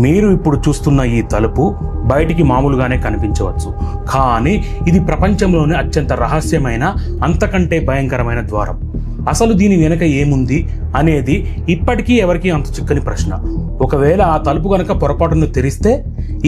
మీరు ఇప్పుడు చూస్తున్న ఈ తలుపు బయటికి మామూలుగానే కనిపించవచ్చు, కానీ ఇది ప్రపంచంలోనే అత్యంత రహస్యమైన, అంతకంటే భయంకరమైన ద్వారం. అసలు దీని వెనక ఏముంది అనేది ఇప్పటికీ ఎవరికీ అంత చిక్కని ప్రశ్న. ఒకవేళ ఆ తలుపు గనక పొరపాటును తెరిస్తే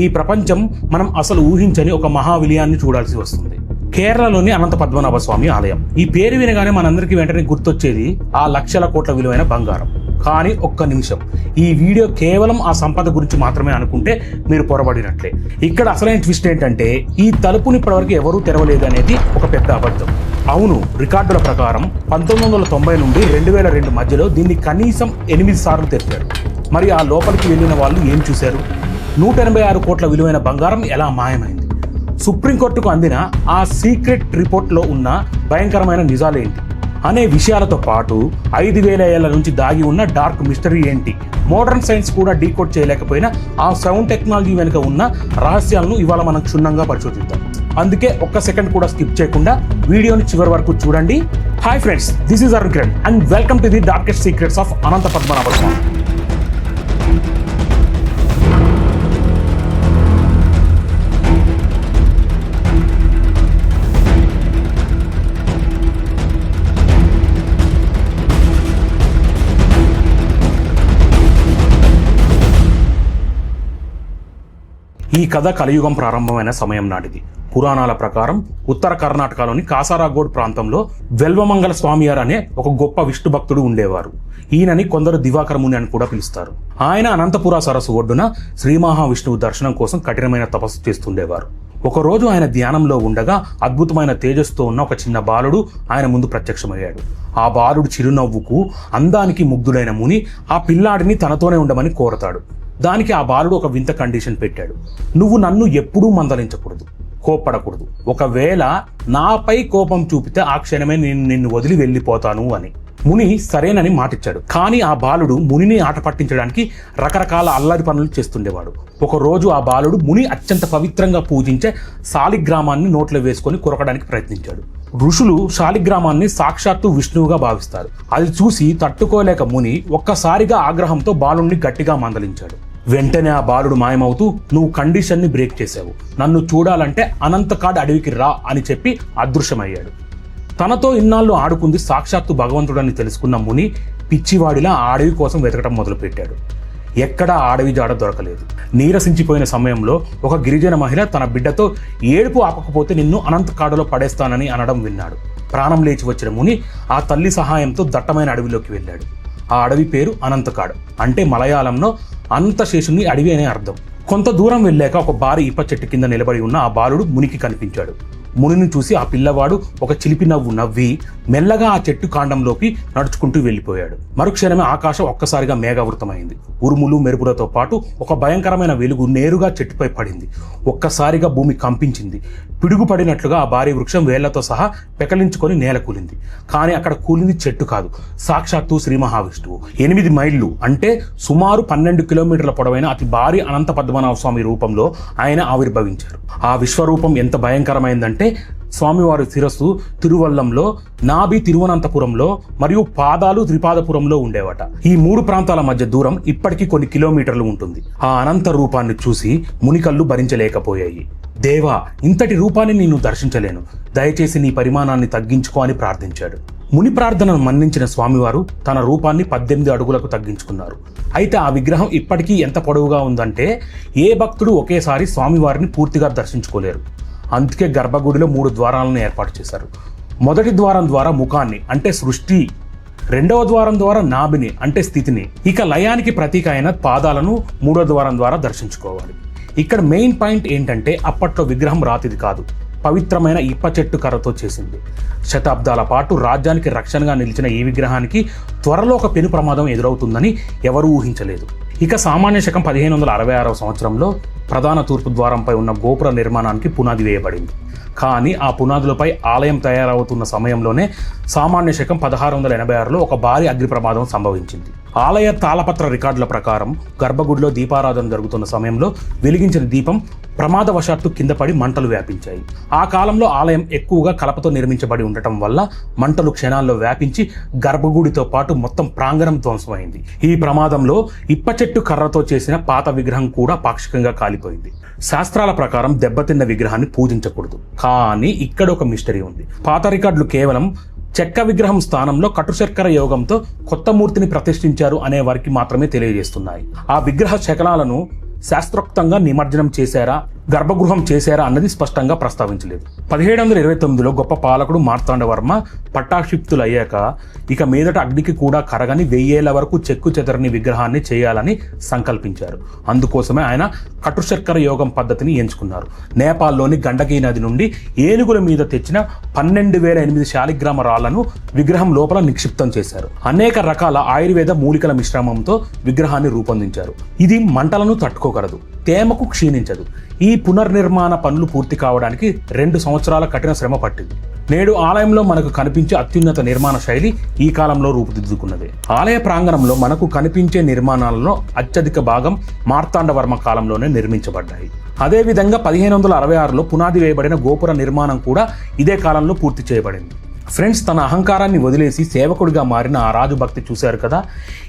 ఈ ప్రపంచం మనం అసలు ఊహించని ఒక మహావిలయాన్ని చూడాల్సి వస్తుంది. కేరళలోని అనంత పద్మనాభ స్వామి ఆలయం. ఈ పేరు వినగానే మనందరికీ వెంటనే గుర్తొచ్చేది ఆ లక్షల కోట్ల విలువైన బంగారం. కానీ ఒక్క నిమిషం, ఈ వీడియో కేవలం ఆ సంపద గురించి మాత్రమే అనుకుంటే మీరు పొరబడినట్లే. ఇక్కడ అసలైన ట్విస్ట్ ఏంటంటే ఈ తలుపుని ఇప్పటివరకు ఎవరూ తెరవలేదు అనేది ఒక పెద్ద అబద్ధం. అవును, రికార్డుల ప్రకారం 1990 నుండి 2002 మధ్యలో దీన్ని కనీసం 8 సార్లు తెరిచారు. మరి ఆ లోపలికి వెళ్ళిన వాళ్ళు ఏం చూశారు? 186 కోట్ల విలువైన బంగారం ఎలా మాయమైంది? సుప్రీంకోర్టుకు అందిన ఆ సీక్రెట్ రిపోర్ట్లో ఉన్న భయంకరమైన నిజాలేంటి అనే విషయాలతో పాటు 5000 ఏళ్ల నుంచి దాగి ఉన్న డార్క్ మిస్టరీ ఏంటి, మోడర్న్ సైన్స్ కూడా డీకోడ్ చేయలేకపోయినా ఆ సౌండ్ టెక్నాలజీ వెనుక ఉన్న రహస్యాలను ఇవాళ మనం క్షుణ్ణంగా పరిశోధిద్దాం. అందుకే ఒక్క సెకండ్ కూడా స్కిప్ చేయకుండా వీడియోని చివరి వరకు చూడండి. Hi friends, this is Arun Kiran and welcome to the darkest secrets of Ananta Padmanabha Swami. ఈ కథ కలియుగం ప్రారంభమైన సమయం నాటిది. పురాణాల ప్రకారం ఉత్తర కర్ణాటకలోని కాసారాగోడ్ ప్రాంతంలో వెల్వమంగళ స్వామియార్ అనే ఒక గొప్ప విష్ణు భక్తుడు ఉండేవారు. ఈయనని కొందరు దివాకర ముని అని కూడా పిలుస్తారు. ఆయన అనంతపుర సరస్సు ఒడ్డున శ్రీ మహావిష్ణువు దర్శనం కోసం కఠినమైన తపస్సు చేస్తుండేవారు. ఒకరోజు ఆయన ధ్యానంలో ఉండగా అద్భుతమైన తేజస్సుతో ఉన్న ఒక చిన్న బాలుడు ఆయన ముందు ప్రత్యక్షమయ్యాడు. ఆ బాలుడు చిరునవ్వుకు అందానికి ముగ్ధుడైన ముని ఆ పిల్లాడిని తనతోనే ఉండమని కోరతాడు. దానికి ఆ బాలుడు ఒక వింత కండిషన్ పెట్టాడు. నువ్వు నన్ను ఎప్పుడూ మందలించకూడదు, కోప్పడకూడదు. ఒకవేళ నాపై కోపం చూపితే ఆ క్షణమే నేను నిన్ను వదిలి వెళ్ళిపోతాను అని. ముని సరేనని మాటిచ్చాడు. కానీ ఆ బాలుడు మునిని ఆట పట్టించడానికి రకరకాల అల్లరి పనులు చేస్తుండేవాడు. ఒకరోజు ఆ బాలుడు ముని అత్యంత పవిత్రంగా పూజించే శాలిగ్రామాన్ని నోట్లో వేసుకొని కొరకడానికి ప్రయత్నించాడు. ఋషులు శాలిగ్రామాన్ని సాక్షాత్తు విష్ణువుగా భావిస్తారు. అది చూసి తట్టుకోలేక ముని ఒక్కసారిగా ఆగ్రహంతో బాలుడిని గట్టిగా మందలించాడు. వెంటనే ఆ బాలుడు మాయమవుతూ, నువ్వు కండిషన్ని బ్రేక్ చేశావు, నన్ను చూడాలంటే అనంతకాడ్ అడవికి రా అని చెప్పి అదృశ్యమయ్యాడు. తనతో ఇన్నాళ్ళు ఆడుకుంది సాక్షాత్తు భగవంతుడని తెలుసుకున్న ముని పిచ్చివాడిలా ఆ అడవి కోసం వెతకడం మొదలుపెట్టాడు. ఎక్కడా అడవి జాడ దొరకలేదు. నీరసించిపోయిన సమయంలో ఒక గిరిజన మహిళ తన బిడ్డతో ఏడుపు ఆపకపోతే నిన్ను అనంతకాడులో పడేస్తానని అనడం విన్నాడు. ప్రాణం లేచి వచ్చిన ముని ఆ తల్లి సహాయంతో దట్టమైన అడవిలోకి వెళ్ళాడు. ఆ అడవి పేరు అనంతకాడ్, అంటే మలయాళంలో అనంతశేషుని అడవి అనే అర్థం. కొంత దూరం వెళ్ళాక ఒక భారీ ఇప్ప చెట్టు కింద నిలబడి ఉన్న ఆ బాలుడు మునికి కనిపించాడు. మునిని చూసి ఆ పిల్లవాడు ఒక చిలిపి నవ్వు నవ్వి మెల్లగా ఆ చెట్టు కాండంలోకి నడుచుకుంటూ వెళ్ళిపోయాడు. మరుక్షణమే ఆకాశం ఒక్కసారిగా మేఘావృతమైంది. ఉరుములు మెరుపులతో పాటు ఒక భయంకరమైన వెలుగు నేరుగా చెట్టుపై పడింది. ఒక్కసారిగా భూమి కంపించింది. పిడుగు పడినట్లుగా ఆ భారీ వృక్షం వేళ్లతో సహా పెకలించుకొని నేల కూలింది. కానీ అక్కడ కూలింది చెట్టు కాదు, సాక్షాత్తు శ్రీ మహావిష్ణువు. 8 మైళ్ళు అంటే సుమారు 12 కిలోమీటర్ల పొడవైన అతి భారీ అనంత పద్మనాభ స్వామి రూపంలో ఆయన ఆవిర్భవించారు. ఆ విశ్వరూపం ఎంత భయంకరమైందంటే స్వామివారి శిరస్సు తిరువల్లంలో, నాభి తిరువనంతపురంలో మరియు పాదాలు త్రిపాదపురంలో ఉండేవట. ఈ 3 ప్రాంతాల మధ్య దూరం ఇప్పటికీ కొన్ని కిలోమీటర్లు ఉంటుంది. ఆ అనంత రూపాన్ని చూసి మునికళ్ళు భరించలేకపోయాయి. దేవా, ఇంతటి రూపాన్ని నేను దర్శించలేను, దయచేసి నీ పరిమాణాన్ని తగ్గించుకో అని ప్రార్థించాడు. ముని ప్రార్థనను మన్నించిన స్వామివారు తన రూపాన్ని 18 అడుగులకు తగ్గించుకున్నారు. అయితే ఆ విగ్రహం ఇప్పటికీ ఎంత పొడవుగా ఉందంటే ఏ భక్తుడు ఒకేసారి స్వామివారిని పూర్తిగా దర్శించుకోలేరు. అందుకే గర్భగుడిలో 3 ద్వారాలను ఏర్పాటు చేశారు. మొదటి ద్వారం ద్వారా ముఖాన్ని అంటే సృష్టి, రెండవ ద్వారం ద్వారా నాభిని అంటే స్థితిని, ఇక లయానికి ప్రతీక అయిన పాదాలను 3వ ద్వారం ద్వారా దర్శించుకోవాలి. ఇక్కడ మెయిన్ పాయింట్ ఏంటంటే అప్పట్లో విగ్రహం రాతిది కాదు, పవిత్రమైన ఇప్ప చెట్టు కర్రతో చేసింది. శతాబ్దాల పాటు రాజ్యానికి రక్షణగా నిలిచిన ఈ విగ్రహానికి త్వరలో ఒక పెను ప్రమాదం ఎదురవుతుందని ఎవరూ ఊహించలేదు. ఇక సామాన్య శకం 1566 సంవత్సరంలో ప్రధాన తూర్పు ద్వారంపై ఉన్న గోపుర నిర్మాణానికి పునాది వేయబడింది. కానీ ఆ పునాదులపై ఆలయం తయారవుతున్న సమయంలోనే సామాన్య శకం 1686లో ఒక భారీ అగ్ని ప్రమాదం సంభవించింది. ఆలయ తాళపత్ర రికార్డుల ప్రకారం గర్భగుడిలో దీపారాధన జరుగుతున్న సమయంలో వెలిగించిన దీపం ప్రమాదవశాత్తు కింద పడి మంటలు వ్యాపించాయి. ఆ కాలంలో ఆలయం ఎక్కువగా కలపతో నిర్మించబడి ఉండటం వల్ల మంటలు క్షణాల్లో వ్యాపించి గర్భగుడితో పాటు మొత్తం ప్రాంగణం ధ్వంసమైంది. ఈ ప్రమాదంలో ఇప్ప చెట్టు కర్రతో చేసిన పాత విగ్రహం కూడా పాక్షికంగా కాలిపోయింది. శాస్త్రాల ప్రకారం దెబ్బతిన్న విగ్రహాన్ని పూజించకూడదు. కానీ ఇక్కడ ఒక మిస్టరీ ఉంది. పాత రికార్డులు కేవలం చెక్క విగ్రహం స్థానంలో కటుశర్కర యోగంతో కొత్త మూర్తిని ప్రతిష్ఠించారు అనే వారికి మాత్రమే తెలియజేస్తున్నాయి. ఆ విగ్రహ శకలాలను శాస్త్రోక్తంగా నిమజ్జనం చేశారా, గర్భగృహం చేశారా అన్నది స్పష్టంగా ప్రస్తావించలేదు. 1729లో గొప్ప పాలకుడు మార్తాండవర్మ పట్టాభిషిక్తులయ్యాక ఇక మీదట అగ్నికి కూడా కరగని 1000 ఏళ్ల వరకు చెక్కు చెదరని విగ్రహాన్ని చేయాలని సంకల్పించారు. అందుకోసమే ఆయన కటుశర్కర యోగం పద్ధతిని ఎంచుకున్నారు. నేపాల్లోని గండకీ నది నుండి ఏనుగుల మీద తెచ్చిన 12,008 శాలిగ్రామ రాళ్లను విగ్రహం లోపల నిక్షిప్తం చేశారు. అనేక రకాల ఆయుర్వేద మూలికల మిశ్రమంతో విగ్రహాన్ని రూపొందించారు. ఇది మంటలను తట్టుకోగలదు, తేమకు క్షీణించదు. ఈ పునర్నిర్మాణ పనులు పూర్తి కావడానికి 2 సంవత్సరాల కఠిన శ్రమ పట్టింది. నేడు ఆలయంలో మనకు కనిపించే అత్యున్నత నిర్మాణ శైలి ఈ కాలంలో రూపుదిద్దుకున్నదే. ఆలయ ప్రాంగణంలో మనకు కనిపించే నిర్మాణాలలో అత్యధిక భాగం మార్తాండవర్మ కాలంలోనే నిర్మించబడ్డాయి. అదేవిధంగా 1566లో పునాది వేయబడిన గోపుర నిర్మాణం కూడా ఇదే కాలంలో పూర్తి చేయబడింది. ఫ్రెండ్స్, తన అహంకారాన్ని వదిలేసి సేవకుడిగా మారిన ఆ రాజు భక్తి చూశారు కదా.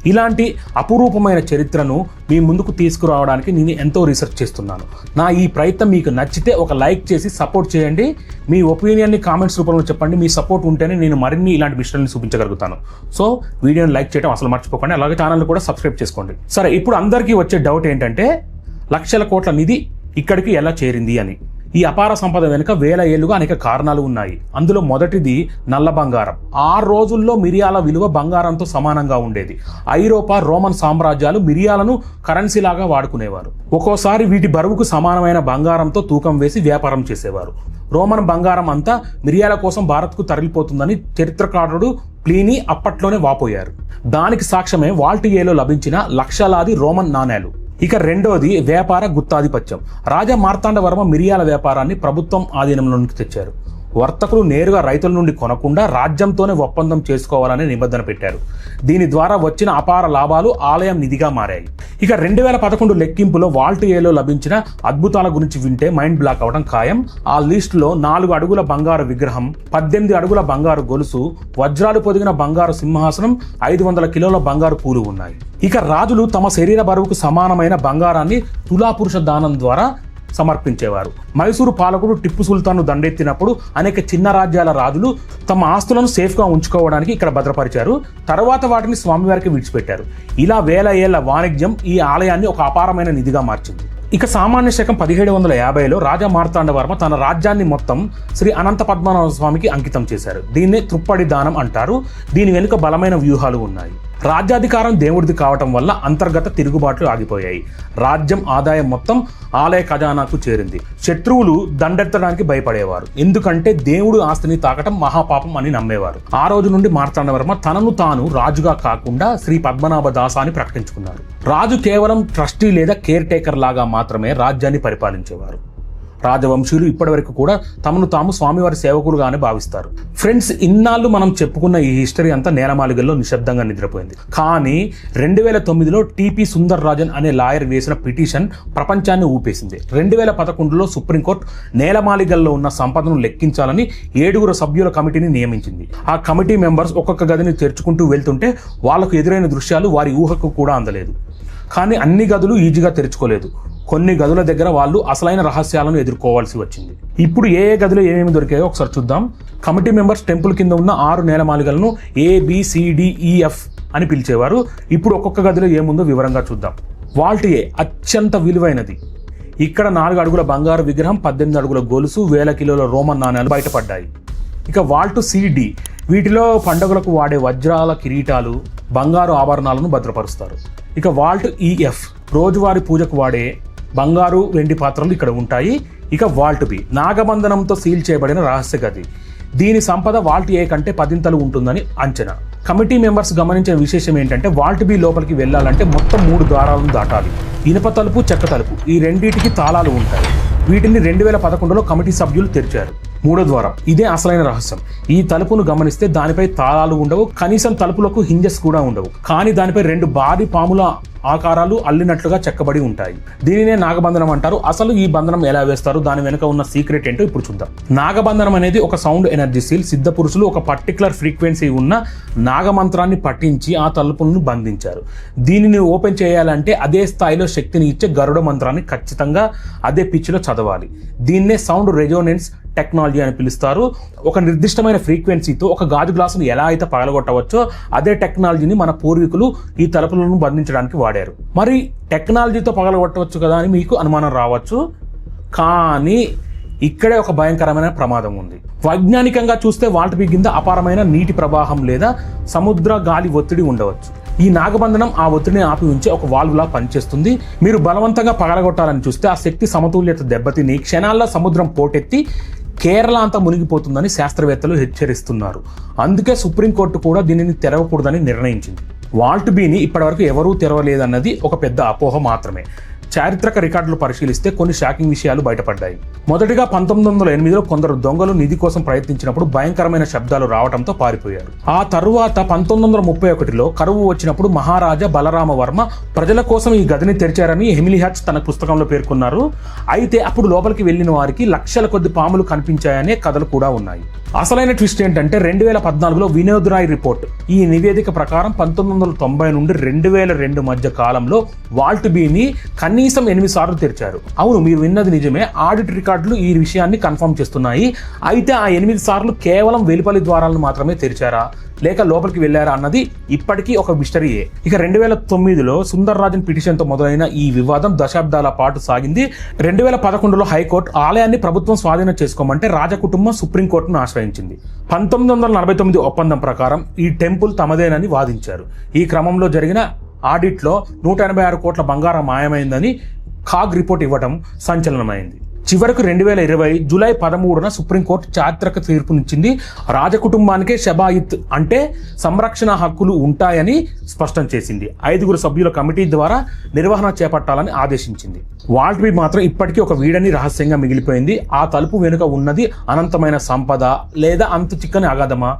ఇలాంటి అపురూపమైన చరిత్రను మీ ముందుకు తీసుకురావడానికి నేను ఎంతో రీసెర్చ్ చేస్తున్నాను. నా ఈ ప్రయత్నం మీకు నచ్చితే ఒక లైక్ చేసి సపోర్ట్ చేయండి. మీ ఒపీనియన్ని కామెంట్స్ రూపంలో చెప్పండి. మీ సపోర్ట్ ఉంటేనే నేను మరిన్ని ఇలాంటి విషయాలను చూపించగలుగుతాను. సో వీడియోని లైక్ చేయడం అసలు మర్చిపోకండి. అలాగే ఛానల్ కూడా సబ్స్క్రైబ్ చేసుకోండి. సరే, ఇప్పుడు అందరికీ వచ్చే డౌట్ ఏంటంటే లక్షల కోట్ల నిధి ఇక్కడికి ఎలా చేరింది అని. ఈ అపార సంపద వెనుక 1000 ఏళ్లుగా అనేక కారణాలు ఉన్నాయి. అందులో మొదటిది నల్ల బంగారం. ఆ రోజుల్లో మిరియాల విలువ బంగారంతో సమానంగా ఉండేది. ఐరోపా, రోమన్ సామ్రాజ్యాలు మిరియాలను కరెన్సీలాగా వాడుకునేవారు. ఒక్కోసారి వీటి బరువుకు సమానమైన బంగారంతో తూకం వేసి వ్యాపారం చేసేవారు. రోమన్ బంగారం అంతా మిరియాల కోసం భారత్కు తరలిపోతుందని చరిత్రకారుడు ప్లీనీ అప్పట్లోనే వాపోయారు. దానికి సాక్ష్యమే వాల్టియేలో లభించిన లక్షలాది రోమన్ నాణేలు. ఇక రెండోది వ్యాపార గుత్తాధిపత్యం. రాజా మార్తాండవర్మ మిరియాల వ్యాపారాన్ని ప్రభుత్వం ఆధీనంలోకి తెచ్చారు. వర్తకులు నేరుగా రైతుల నుండి కొనకుండా రాజ్యంతోనే ఒప్పందం చేసుకోవాలనే నిబంధన పెట్టారు. దీని ద్వారా వచ్చిన అపార లాభాలు ఆలయం నిధిగా మారాయి. ఇక 2011 లెక్కింపులో వాల్టియేలో లభించిన అద్భుతాల గురించి వింటే మైండ్ బ్లాక్ అవడం ఖాయం. ఆ లిస్టులో 4 అడుగుల బంగారు విగ్రహం, 18 అడుగుల బంగారు గొలుసు, వజ్రాలు పొదిగిన బంగారు సింహాసనం, 500 కిలోల బంగారు పూలు ఉన్నాయి. ఇక రాజులు తమ శరీర బరువుకు సమానమైన బంగారాన్ని తులాపురుష దానం ద్వారా సమర్పించేవారు. మైసూరు పాలకుడు టిప్పు సుల్తాన్ను దండెత్తినప్పుడు అనేక చిన్న రాజ్యాల రాజులు తమ ఆస్తులను సేఫ్గా ఉంచుకోవడానికి ఇక్కడ భద్రపరిచారు. తర్వాత వాటిని స్వామివారికి విడిచిపెట్టారు. ఇలా 1000 ఏళ్ల వాణిజ్యం ఈ ఆలయాన్ని ఒక అపారమైన నిధిగా మార్చింది. ఇక సామాన్య శకం 1750లో రాజా మార్తాండవర్మ తన రాజ్యాన్ని మొత్తం శ్రీ అనంత పద్మనాభ స్వామికి అంకితం చేశారు. దీన్నే త్రుప్పడి దానం అంటారు. దీని వెనుక బలమైన వ్యూహాలు ఉన్నాయి. రాజ్యాధికారం దేవుడిది కావటం వల్ల అంతర్గత తిరుగుబాట్లు ఆగిపోయాయి. రాజ్యం ఆదాయం మొత్తం ఆలయ ఖజానాకు చేరింది. శత్రువులు దండెత్తడానికి భయపడేవారు. ఎందుకంటే దేవుడు ఆస్తిని తాకటం మహాపాపం అని నమ్మేవారు. ఆ రోజు నుండి మార్తాండవర్మ తనను తాను రాజుగా కాకుండా శ్రీ పద్మనాభ దాస అని ప్రకటించుకున్నారు. రాజు కేవలం ట్రస్టీ లేదా కేర్ టేకర్ లాగా మాత్రమే రాజ్యాన్ని పరిపాలించేవారు. రాజవంశీయులు ఇప్పటివరకు కూడా తమను తాము స్వామివారి సేవకులుగానే భావిస్తారు. ఫ్రెండ్స్, ఇన్నాళ్ళు మనం చెప్పుకున్న ఈ హిస్టరీ అంతా నేలమాలిగల్లో నిశ్శబ్దంగా నిద్రపోయింది. కానీ 2009లో టీపీ సుందర్ రాజన్ అనే లాయర్ వేసిన పిటిషన్ ప్రపంచాన్ని ఊపేసింది. 2011లో సుప్రీంకోర్టు నేలమాలిగల్లో ఉన్న సంపదను లెక్కించాలని 7 సభ్యుల కమిటీని నియమించింది. ఆ కమిటీ మెంబర్స్ ఒక్కొక్క గదిని తెరుచుకుంటూ వెళ్తుంటే వాళ్లకు ఎదురైన దృశ్యాలు వారి ఊహకు కూడా అందలేదు. కానీ అన్ని గదులు ఈజీగా తెరుచుకోలేదు. కొన్ని గదుల దగ్గర వాళ్ళు అసలైన రహస్యాలను ఎదుర్కోవాల్సి వచ్చింది. ఇప్పుడు ఏ గదిలో ఏమేమి దొరికాయో ఒకసారి చూద్దాం. కమిటీ మెంబర్స్ టెంపుల్ కింద ఉన్న 6 నేలమాలిగలను ABCDEF అని పిలిచేవారు. ఇప్పుడు ఒక్కొక్క గదిలో ఏముందో వివరంగా చూద్దాం. వాల్ట్ A అత్యంత విలువైనది. ఇక్కడ 4 అడుగుల బంగారు విగ్రహం, 18 అడుగుల గొలుసు, 1000 కిలోల రోమన్ నాణేలు బయటపడ్డాయి. ఇక వాల్ట్ CD వీటిలో పండుగలకు వాడే వజ్రాల కిరీటాలు, బంగారు ఆభరణాలను భద్రపరుస్తారు. ఇక వాల్ట్ EF రోజువారీ పూజకు వాడే బంగారు, వెండి పాత్రలు ఇక్కడ ఉంటాయి. ఇక వాల్ట్ B నాగబంధనంతో సీల్ చేయబడిన రహస్య గది. దీని సంపద వాల్ట్ A కంటే 10 ఉంటుందని అంచనా. కమిటీ మెంబర్స్ గమనించిన విశేషం ఏంటంటే వాల్ట్ B లోపలికి వెళ్ళాలంటే మొత్తం 3 ద్వారాలను దాటాలి. ఇనుప తలుపు, చెక్క తలుపు ఈ రెండింటికి తాళాలు ఉంటాయి. వీటిని 2011లో కమిటీ సభ్యులు తెరిచారు. మూడో ద్వారం, ఇదే అసలైన రహస్యం. ఈ తలుపును గమనిస్తే దానిపై తాళాలు ఉండవు, కనీసం తలుపులకు హింజెస్ కూడా ఉండవు. కానీ దానిపై 2 భారీ పాముల ఆకారాలు అల్లినట్లుగా చెక్కబడి ఉంటాయి. దీనినే నాగబంధనం అంటారు. అసలు ఈ బంధనం ఎలా వేస్తారు, దాని వెనుక ఉన్న సీక్రెట్ ఏంటో ఇప్పుడు చూద్దాం. నాగబంధనం అనేది ఒక సౌండ్ ఎనర్జీ సీల్. సిద్ధ పురుషులు ఒక పర్టికులర్ ఫ్రీక్వెన్సీ ఉన్న నాగమంత్రాన్ని పట్టించి ఆ తలుపులను బంధించారు. దీనిని ఓపెన్ చేయాలంటే అదే స్థాయిలో శక్తిని ఇచ్చే గరుడ మంత్రాన్ని ఖచ్చితంగా అదే పిచ్చిలో చదవాలి. దీన్నే సౌండ్ రెజోనెన్స్ టెక్నాలజీ అని పిలుస్తారు. ఒక నిర్దిష్టమైన ఫ్రీక్వెన్సీతో ఒక గాజు గ్లాసును ఎలా అయితే పగలగొట్టవచ్చో అదే టెక్నాలజీని మన పూర్వీకులు ఈ తలుపులను బంధించడానికి వాడారు. మరి టెక్నాలజీతో పగలగొట్టవచ్చు కదా అని మీకు అనుమానం రావచ్చు. కానీ ఇక్కడే ఒక భయంకరమైన ప్రమాదం ఉంది. వైజ్ఞానికంగా చూస్తే వాల్ట్ బీ కింద అపారమైన నీటి ప్రవాహం లేదా సముద్ర గాలి ఒత్తిడి ఉండవచ్చు. ఈ నాగబంధనం ఆ ఒత్తిడిని ఆపి ఉంచే ఒక వాల్వ్లా పనిచేస్తుంది. మీరు బలవంతంగా పగలగొట్టాలని చూస్తే ఆ శక్తి సమతుల్యత దెబ్బతిని క్షణాల్లో సముద్రం పోటెత్తి కేరళ అంతా మునిగిపోతుందని శాస్త్రవేత్తలు హెచ్చరిస్తున్నారు. అందుకే సుప్రీంకోర్టు కూడా దీనిని తెరవకూడదని నిర్ణయించింది. వాల్ట్ బీని ఇప్పటివరకు ఎవరూ తెరవలేదన్నది ఒక పెద్ద అపోహ మాత్రమే. చారిత్రక రికార్డులు పరిశీలిస్తే కొన్ని షాకింగ్ విషయాలు బయటపడ్డాయి. మొదటిగా 1908లో కొందరు దొంగలు నిధి కోసం ప్రయత్నించినప్పుడు భయంకరమైన శబ్దాలు రావడంతో పారిపోయారు. ఆ తరువాత 1931లో కరువు వచ్చినప్పుడు మహారాజా బలరామ వర్మ ప్రజల కోసం ఈ గదిని తెరిచారని ఎమిలీ హచ్ తన పుస్తకంలో పేర్కొన్నారు. అయితే అప్పుడు లోపలికి వెళ్లిన వారికి లక్షల కొద్ది పాములు కనిపించాయనే కథలు కూడా ఉన్నాయి. అసలైన ట్విస్ట్ ఏంటంటే 2014లో వినోద్ రాయ్ రిపోర్ట్. ఈ నివేదిక ప్రకారం 1990 నుండి 2002 మధ్య కాలంలో వాల్ట్ బీని కనీసం 8 సార్లు తెరిచారు. అవును, మీరు విన్నది నిజమే. ఆడిట్ రికార్డులు ఈ విషయాన్ని కన్ఫర్మ్ చేస్తున్నాయి. అయితే ఆ 8 సార్లు కేవలం వెలుపలి ద్వారాలను మాత్రమే తెరిచారా లేక లోపలికి వెళ్లారా అన్నది ఇప్పటికీ ఒక మిస్టరీయే. ఇక 2009లో సుందర్ రాజన్ పిటిషన్తో మొదలైన ఈ వివాదం దశాబ్దాల పాటు సాగింది. 2011లో హైకోర్టు ఆలయాన్ని ప్రభుత్వం స్వాధీనం చేసుకోమంటే రాజకుటుంబం సుప్రీంకోర్టును ఆశ్రయించింది. 1949 ఒప్పందం ప్రకారం ఈ టెంపుల్ తమదేనని వాదించారు. ఈ క్రమంలో జరిగిన ఆడిట్లో 186 కోట్ల బంగారం మాయమైందని కాగ్ రిపోర్ట్ ఇవ్వడం సంచలనమైంది. చివరకు 2020 జూలై 13న సుప్రీంకోర్టు చారిత్రక తీర్పునిచ్చింది. రాజకుటుంబానికే షబాయిత్ అంటే సంరక్షణ హక్కులు ఉంటాయని స్పష్టం చేసింది. 5 సభ్యుల కమిటీ ద్వారా నిర్వహణ చేపట్టాలని ఆదేశించింది. వాల్ట్ బీ మాత్రం ఇప్పటికీ ఒక వీడని రహస్యంగా మిగిలిపోయింది. ఆ తలుపు వెనుక ఉన్నది అనంతమైన సంపద లేదా అంత చిక్కని అగాధమా?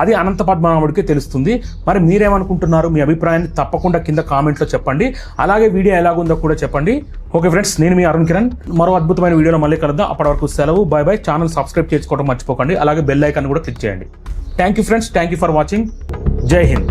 అది అనంత పద్మనాభుడికే తెలుస్తుంది. మరి మీరేమనుకుంటున్నారు? మీ అభిప్రాయాన్ని తప్పకుండా కింద కామెంట్లో చెప్పండి. అలాగే వీడియో ఎలాగుందో కూడా చెప్పండి. ఓకే ఫ్రెండ్స్, నేను మీ అరుణ్ కిరణ్. మరో అద్భుతమైన వీడియోలో మళ్ళీ కలుద్దాం. అప్పటి వరకు సెలవు. By by. ఛానల్ సబ్స్క్రైబ్ చేసుకోవడం మర్చిపోకండి. అలాగే బెల్ ఐకాన్ కూడా క్లిక్ చేయండి. Thank you friends. Thank you for watching. జై హింద్.